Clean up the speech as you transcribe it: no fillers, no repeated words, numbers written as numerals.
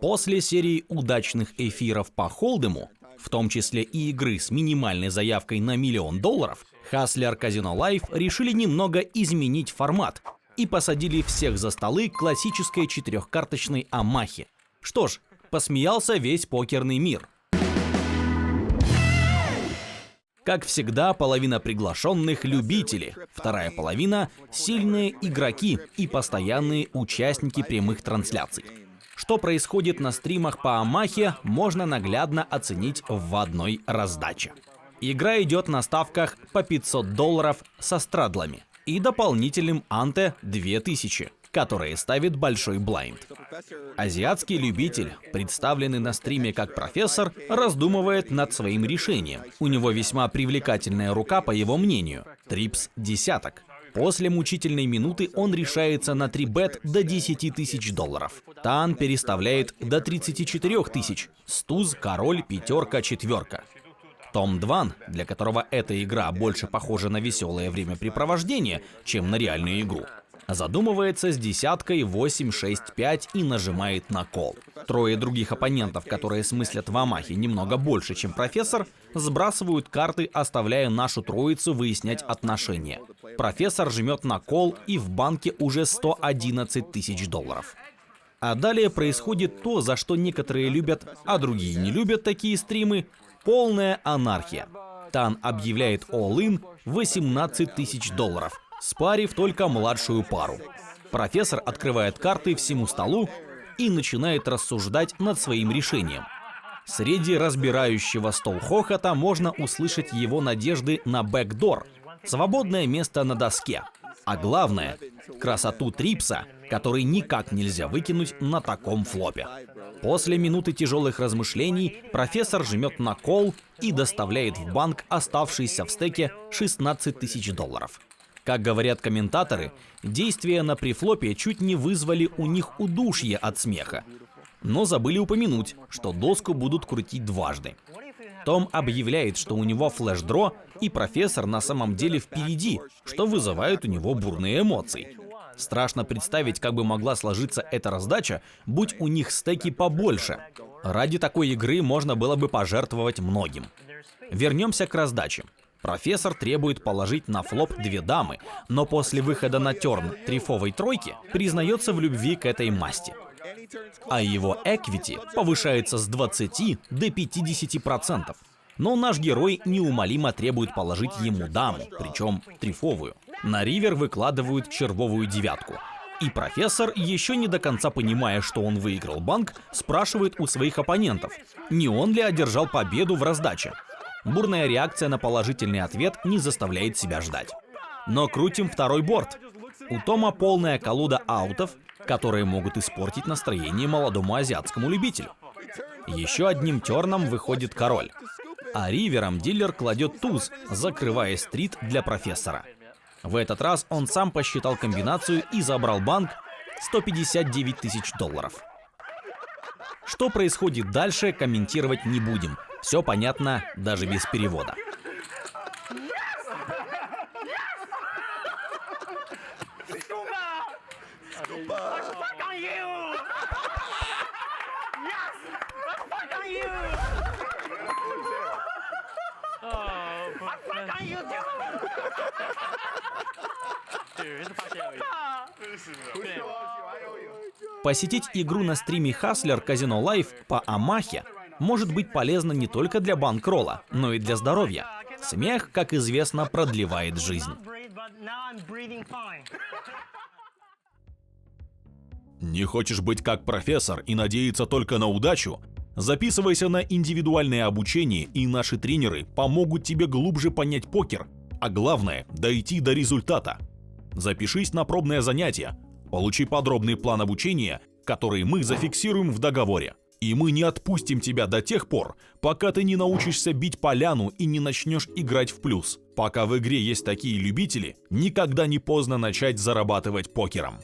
После серии удачных эфиров по холдему, в том числе и игры с минимальной заявкой на $1 миллион, Hustler Casino Live решили немного изменить формат и посадили всех за столы классической четырехкарточной Амахи. Что ж, посмеялся весь покерный мир. Как всегда, половина приглашенных – любители, вторая половина – сильные игроки и постоянные участники прямых трансляций. Что происходит на стримах по Амахе, можно наглядно оценить в одной раздаче. Игра идет на ставках по $500 со страдлами и дополнительным анте 2000, которые ставит большой блайнд. Азиатский любитель, представленный на стриме как профессор, раздумывает над своим решением. У него весьма привлекательная рука, по его мнению, трипс десяток. После мучительной минуты он решается на 3-бет до $10 000. Тан переставляет до 34 тысяч, стуз, король, пятерка, четверка. Том Дван, для которого эта игра больше похожа на веселое времяпрепровождение, чем на реальную игру, задумывается с десяткой 8, 6, 5 и нажимает на кол. Трое других оппонентов, которые смыслят в Амахе немного больше, чем профессор, сбрасывают карты, оставляя нашу троицу выяснять отношения. Профессор жмет на кол, и в банке уже $111 000. А далее происходит то, за что некоторые любят, а другие не любят такие стримы – полная анархия. Тан объявляет all-in $18 000, спарив только младшую пару. Профессор открывает карты всему столу и начинает рассуждать над своим решением. Среди разбирающего стол хохота можно услышать его надежды на бэкдор, свободное место на доске. А главное – красоту трипса, который никак нельзя выкинуть на таком флопе. После минуты тяжелых размышлений профессор жмет на кол и доставляет в банк оставшийся в стеке $16 000. Как говорят комментаторы, действия на префлопе чуть не вызвали у них удушье от смеха. Но забыли упомянуть, что доску будут крутить дважды. Том объявляет, что у него флеш-дро, и профессор на самом деле впереди, что вызывает у него бурные эмоции. Страшно представить, как бы могла сложиться эта раздача, будь у них стеки побольше. Ради такой игры можно было бы пожертвовать многим. Вернемся к раздаче. Профессор требует положить на флоп 2 дамы, но после выхода на терн трифовой тройки признается в любви к этой масти. А его эквити повышается с 20 до 50%. Но наш герой неумолимо требует положить ему даму, причем трифовую. На ривер выкладывают червовую девятку. И профессор, еще не до конца понимая, что он выиграл банк, спрашивает у своих оппонентов, не он ли одержал победу в раздаче. Бурная реакция на положительный ответ не заставляет себя ждать. Но крутим второй борт. У Тома полная колода аутов, которые могут испортить настроение молодому азиатскому любителю. Еще одним терном выходит король. А ривером дилер кладет туз, закрывая стрит для профессора. В этот раз он сам посчитал комбинацию и забрал банк $159 000. Что происходит дальше, комментировать не будем. Все понятно даже без перевода. Посетить игру на стриме Hustler Casino Live по Амахе может быть полезно не только для банкролла, но и для здоровья. Смех, как известно, продлевает жизнь. Не хочешь быть как профессор и надеяться только на удачу? Записывайся на индивидуальное обучение, и наши тренеры помогут тебе глубже понять покер, а главное – дойти до результата. Запишись на пробное занятие, получи подробный план обучения, который мы зафиксируем в договоре. И мы не отпустим тебя до тех пор, пока ты не научишься бить поляну и не начнешь играть в плюс. Пока в игре есть такие любители, никогда не поздно начать зарабатывать покером.